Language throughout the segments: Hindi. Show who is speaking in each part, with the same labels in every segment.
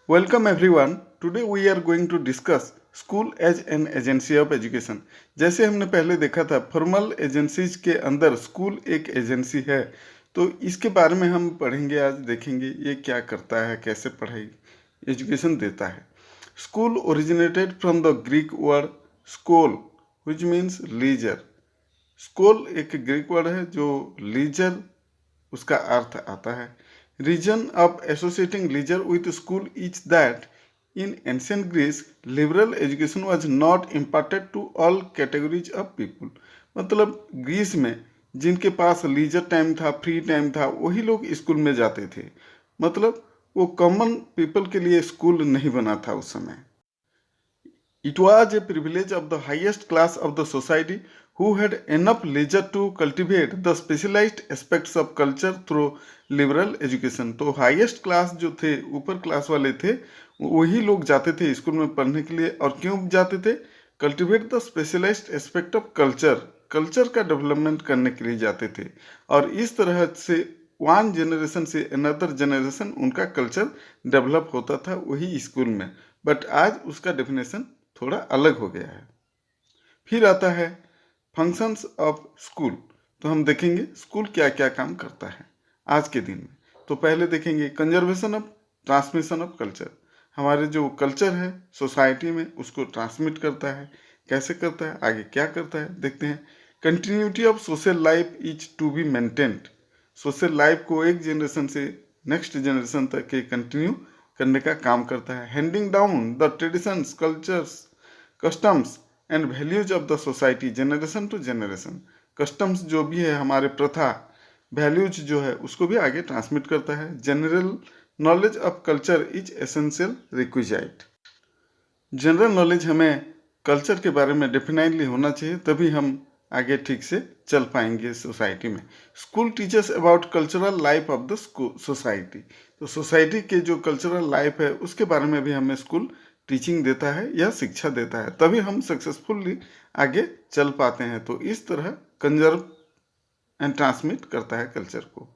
Speaker 1: Welcome everyone. Today we are going to discuss school as an agency of education. जैसे हमने पहले देखा था फॉर्मल एजेंसीज के अंदर स्कूल एक एजेंसी है, तो इसके बारे में हम पढ़ेंगे। आज देखेंगे ये क्या करता है, कैसे पढ़ाई एजुकेशन देता है। School originated from the Greek word schole which means leisure. Schole एक ग्रीक वर्ड है जो लीजर उसका अर्थ आता है। Region of associating leisure with school is that in ancient Greece liberal education was not imparted to all categories of people. मतलब ग्रीस में जिनके पास लीजर टाइम था, फ्री टाइम था, वही लोग स्कूल में जाते थे। मतलब वो कॉमन पीपल के लिए स्कूल नहीं बना था उस समय। It was a privilege of the highest class of the society who had enough leisure to cultivate the specialized aspects of culture through liberal education। तो हाईएस्ट क्लास जो थे, ऊपर क्लास वाले थे, वही लोग जाते थे स्कूल में पढ़ने के लिए। और क्यों जाते थे? Cultivate the specialised aspect of culture, culture का डेवलपमेंट करने के लिए जाते थे। और इस तरह से वन जनरेशन से अनदर जनरेशन उनका कल्चर डेवलप होता था वही स्कूल में। बट आज उसका डेफिनेशन थोड़ा अलग हो गया है। फिर आता है फंक्शंस ऑफ स्कूल। तो हम देखेंगे स्कूल क्या क्या काम करता है आज के दिन में। तो पहले देखेंगे conservation of transmission of culture. हमारे जो कल्चर है सोसाइटी में उसको ट्रांसमिट करता है। कैसे करता है, आगे क्या करता है, देखते हैं। Continuity of social life is to be maintained. Social life को एक जनरेशन से नेक्स्ट जनरेशन तक के कंटिन्यू करने का काम करता है। Handing down the traditions, cultures, customs and values of the society generation to generation. Customs जो भी है, हमारे प्रथा, वैल्यूज जो है, उसको भी आगे ट्रांसमिट करता है। General knowledge of culture is essential requisite. General knowledge हमें कल्चर के बारे में डेफिनेटली होना चाहिए, तभी हम आगे ठीक से चल पाएंगे सोसाइटी में। School teachers about cultural life of the society. तो सोसाइटी के जो कल्चरल लाइफ है उसके बारे में भी हमें स्कूल टीचिंग देता है या शिक्षा देता है, तभी हम सक्सेसफुली आगे चल पाते हैं। तो इस तरह कंजर्व एंड ट्रांसमिट करता है कल्चर को।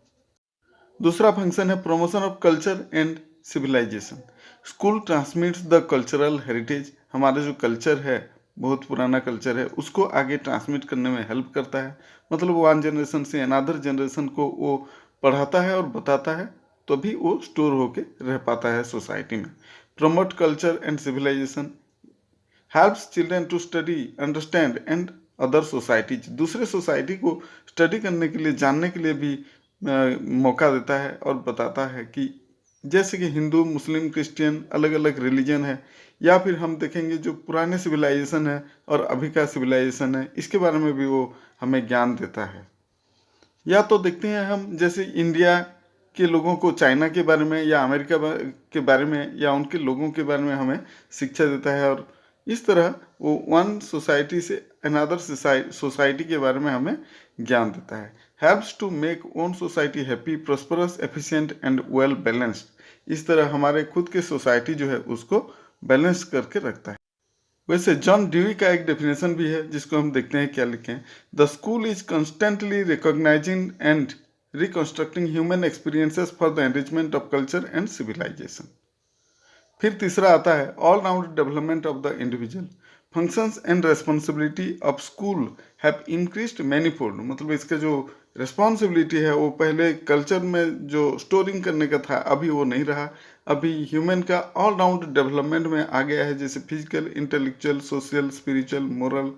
Speaker 1: दूसरा फंक्शन है promotion of culture and civilisation. School transmits the cultural heritage. हमारा जो कल्चर है, बहुत पुराना कल्चर है, उसको आगे ट्रांसमिट करने में हेल्प करता है। मतलब वन जनरेशन से अनदर जनरेशन को वो पढ़ाता है और बताता है, तभी वो स्टोर होके रह पाता है सोसाइटी में। Promote culture and civilisation helps children to study, understand and other societies. दूसरे सोसाइटी को स्टडी करने के लिए, जानने के लिए भी मौका देता है और बताता है कि जैसे कि हिंदू, मुस्लिम, क्रिश्चियन अलग अलग रिलीजन है, या फिर हम देखेंगे जो पुराने सिविलाइजेशन है और अभी का सिविलाइजेशन है, इसके बारे में भी वो हमें ज्ञान देता है। या तो देखते हैं हम जैसे इंडिया के लोगों को चाइना के बारे में या अमेरिका के बारे में या उनके लोगों के बारे में हमें शिक्षा देता है। और इस तरह वो वन सोसाइटी से अनदर सोसाइटी के बारे में हमें ज्ञान देता है। Helps to make own society happy, prosperous, efficient and well balanced. इस तरह हमारे खुद के सोसाइटी जो है उसको बैलेंस करके रखता है। वैसे जॉन ड्यूई का एक डेफिनेशन भी है जिसको हम देखते हैं क्या लिखे हैं। The school is constantly recognising and reconstructing human experiences for the enrichment of culture and civilisation. फिर तीसरा आता है all round development of the individual. Functions and responsibility of school have increased manifold. मतलब इसका जो रेस्पॉन्सिबिलिटी है वो पहले कल्चर में जो स्टोरिंग करने का था अभी वो नहीं रहा। अभी ह्यूमन का ऑल राउंड डेवलपमेंट में आ गया है, जैसे physical, intellectual, social, spiritual, moral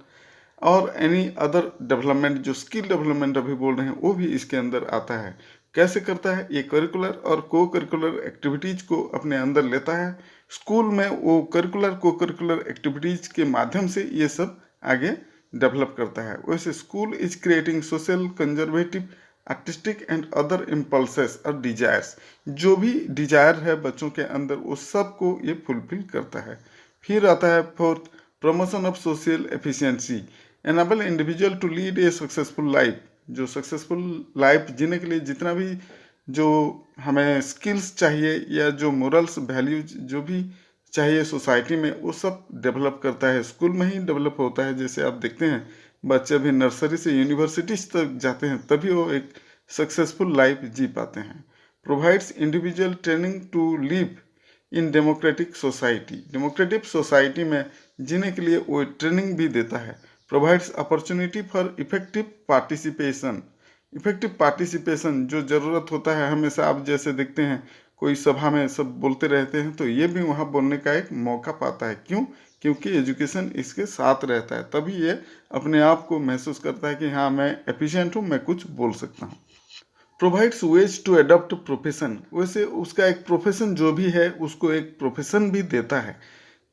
Speaker 1: और एनी अदर डेवलपमेंट। जो स्किल डेवलपमेंट अभी बोल रहे हैं वो भी इसके अंदर आता है। कैसे करता है? ये करिकुलर और को करिकुलर एक्टिविटीज को अपने अंदर लेता है। स्कूल में वो करिकुलर को करिकुलर एक्टिविटीज के माध्यम से ये सब आगे डेवलप करता है। वैसे school is creating social, conservative, artistic and other impulses और डिजायर्स। जो भी डिजायर है बच्चों के अंदर वो सब को ये फुलफिल करता है। फिर आता है fourth, promotion of social efficiency, enable individual to lead a successful life. जो सक्सेसफुल लाइफ जीने के लिए जितना भी जो हमें स्किल्स चाहिए या जो मोरल्स, वैल्यूज जो भी चाहिए सोसाइटी में, वो सब डेवलप करता है। स्कूल में ही डेवलप होता है। जैसे आप देखते हैं बच्चे भी नर्सरी से यूनिवर्सिटीज तक जाते हैं तभी वो एक सक्सेसफुल लाइफ जी पाते हैं। Provides individual training to live in democratic society. Democratic society में जीने के लिए वो ट्रेनिंग भी देता है। Provides opportunity for effective participation. Effective participation जो ज़रूरत होता है हमेशा, आप जैसे देखते हैं कोई सभा में सब बोलते रहते हैं तो ये भी वहाँ बोलने का एक मौका पाता है। क्यों? क्योंकि एजुकेशन इसके साथ रहता है, तभी ये अपने आप को महसूस करता है कि हाँ मैं एफिशिएंट हूँ, मैं कुछ बोल सकता हूँ। Provides ways to adopt profession. वैसे उसका एक प्रोफेशन जो भी है उसको एक प्रोफेशन भी देता है,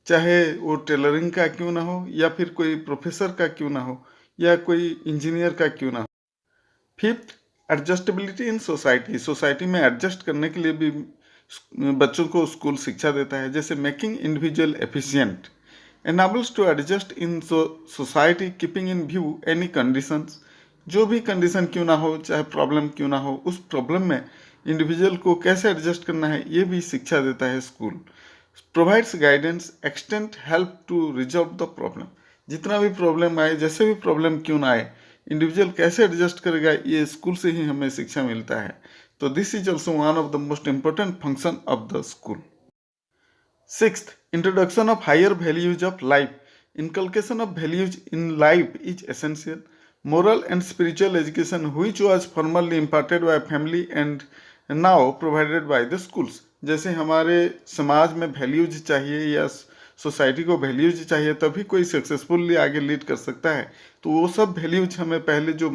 Speaker 1: चाहे वो टेलरिंग का क्यों ना हो, या फिर कोई प्रोफेसर का क्यों ना हो, या कोई इंजीनियर का क्यों ना हो। Fifth, adjustability in society. Society में एडजस्ट करने के लिए भी बच्चों को स्कूल शिक्षा देता है, जैसे making individual efficient, enables to adjust in society keeping in view any conditions। जो भी कंडीशन क्यों ना हो, चाहे प्रॉब्लम क्यों ना हो, उस प्रॉब्लम में इंडिविजुअल को कैसे एडजस्ट करना है ये भी शिक्षा देता है school. Provides guidance extent help to resolve the problem. जितना भी प्रॉब्लम आए, जैसे भी प्रॉब्लम क्यों ना आए, इंडिविजुअल कैसे एडजस्ट करेगा ये स्कूल से ही हमें शिक्षा मिलता है। तो this is also one of the most important function of the school. Sixth, introduction of higher values of life. Inculcation of values in life is essential. Moral and spiritual education, which was formerly imparted by family and now provided by the schools. जैसे हमारे समाज में वैल्यूज चाहिए या सोसाइटी को वैल्यूज चाहिए तभी कोई सक्सेसफुली आगे लीड कर सकता है, तो वो सब वैल्यूज हमें पहले जो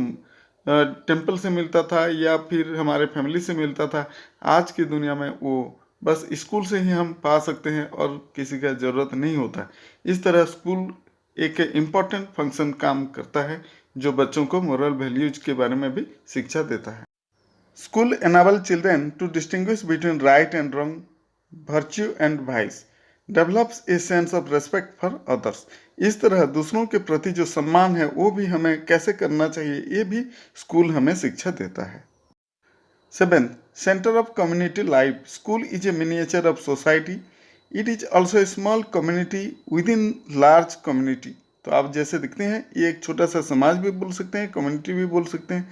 Speaker 1: टेम्पल से मिलता था या फिर हमारे फैमिली से मिलता था, आज की दुनिया में वो बस स्कूल से ही हम पा सकते हैं और किसी का ज़रूरत नहीं होता। इस तरह स्कूल एक इम्पॉर्टेंट फंक्शन काम करता है जो बच्चों को मोरल वैल्यूज के बारे में भी शिक्षा देता है। School enable children to distinguish between right and wrong, virtue and vice, develops a sense of respect for others. इस तरह दूसरों के प्रति जो सम्मान है वो भी हमें कैसे करना चाहिए ये भी स्कूल हमें शिक्षा देता है। Seventh, center of community life. School is a miniature of society. It is also a small community within large community. तो आप जैसे दिखते हैं ये एक छोटा सा समाज भी बोल सकते हैं, कम्युनिटी भी बोल सकते हैं।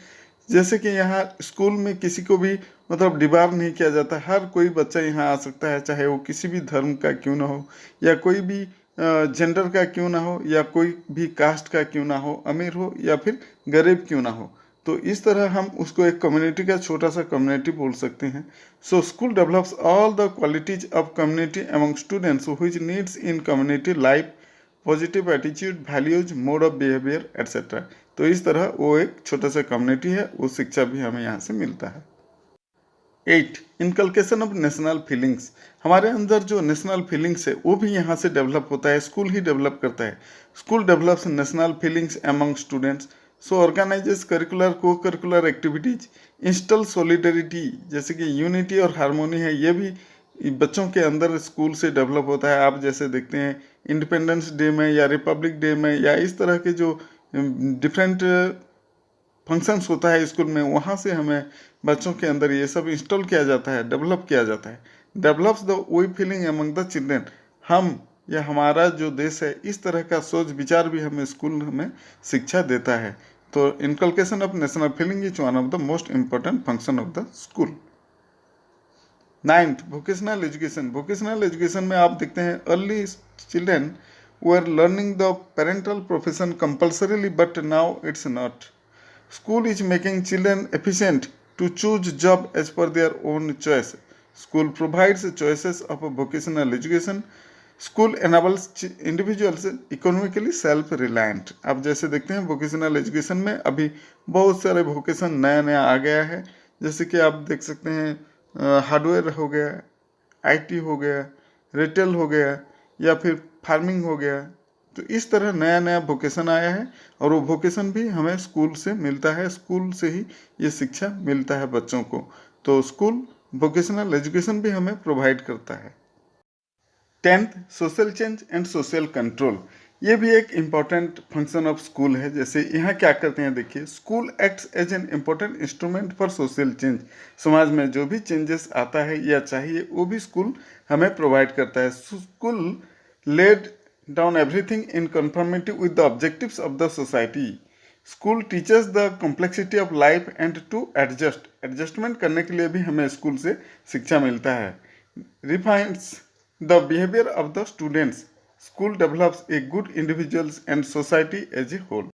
Speaker 1: जैसे कि यहाँ स्कूल में किसी को भी मतलब डिबार नहीं किया जाता, हर कोई बच्चा यहाँ आ सकता है, चाहे वो किसी भी धर्म का क्यों ना हो, या कोई भी जेंडर का क्यों ना हो, या कोई भी कास्ट का क्यों ना हो, अमीर हो या फिर गरीब क्यों ना हो। तो इस तरह हम उसको एक कम्युनिटी का छोटा सा कम्युनिटी बोल सकते हैं। So school develops all the qualities of community among students which needs in community life, positive attitude, values, mode of behaviour etcetera. तो इस तरह वो एक छोटा सा कम्युनिटी है, वो शिक्षा भी हमें यहाँ से मिलता है। 8, इनकलकेशन ऑफ नेशनल फीलिंग्स। हमारे अंदर जो नेशनल फीलिंग्स है वो भी यहाँ से डेवलप होता है, स्कूल ही डेवलप करता है। School develops national feelings among students, so organises curricular को करिकुलर एक्टिविटीज, इंस्टॉल सॉलिडरिटी, जैसे कि यूनिटी और हारमोनी है, ये भी बच्चों के अंदर स्कूल से डेवलप होता है। आप जैसे देखते हैं इंडिपेंडेंस डे में या रिपब्लिक डे में या इस तरह के जो डिफरेंट फंक्शंस होता है स्कूल में, वहाँ से हमें बच्चों के अंदर ये सब इंस्टॉल किया जाता है, डेवलप किया जाता है। Develops the way feeling among the children. हम या हमारा जो देश है इस तरह का सोच विचार भी हमें स्कूल हमें शिक्षा देता है। तो inculcation of national feeling is one of the most important function of the school. 9th, vocational education. Vocational education में आप देखते हैं early children were learning the parental profession compulsorily, but now it's not. School is making children efficient to choose job as per their own choice. School provides choices of vocational education. School enables individuals economically self-reliant. अब जैसे देखते हैं vocational education में अभी बहुत सारे vocation नया नया आ गया है, जैसे कि आप देख सकते हैं हार्डवेयर हो गया, IT हो गया, रिटेल हो गया, या फिर फार्मिंग हो गया। तो इस तरह नया नया वोकेशन आया है और वो वोकेशन भी हमें स्कूल से मिलता है, स्कूल से ही ये शिक्षा मिलता है बच्चों को। तो स्कूल वोकेशनल एजुकेशन भी हमें प्रोवाइड करता है। 10th, social change and social control. ये भी एक इम्पॉर्टेंट फंक्शन ऑफ स्कूल है। जैसे यहाँ क्या करते हैं देखिए, school acts as an important instrument for social change. समाज में जो भी चेंजेस आता है या चाहिए वो भी स्कूल हमें प्रोवाइड करता है। School laid down everything in conformity with the objectives of the society. School teaches the complexity of life and to adjust. Adjustment करने के लिए भी हमें स्कूल से शिक्षा मिलता है। Refines the behaviour of the students school develops a good individuals and society as a whole.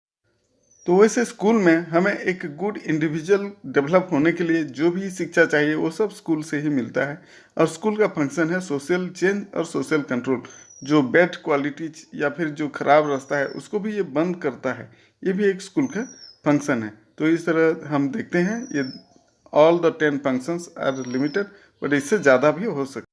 Speaker 1: तो वैसे स्कूल में हमें एक गुड इंडिविजुअल डेवलप होने के लिए जो भी शिक्षा चाहिए वो सब स्कूल से ही मिलता है। और स्कूल का फंक्शन है सोशल चेंज और सोशल कंट्रोल। जो बैड क्वालिटी या फिर जो खराब रास्ता है उसको भी ये बंद करता है, ये भी एक स्कूल का फंक्शन है। तो इस तरह हम देखते हैं ये all the 10 functions are limited, but इससे ज़्यादा भी हो सकता है।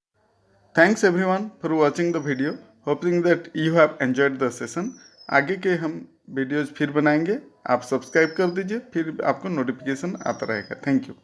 Speaker 1: Thanks everyone for watching the video, hoping that you have enjoyed the session. आगे के हम वीडियोज फिर बनाएंगे, आप सब्सक्राइब कर दीजिए, फिर आपको नोटिफिकेशन आता रहेगा। Thank you.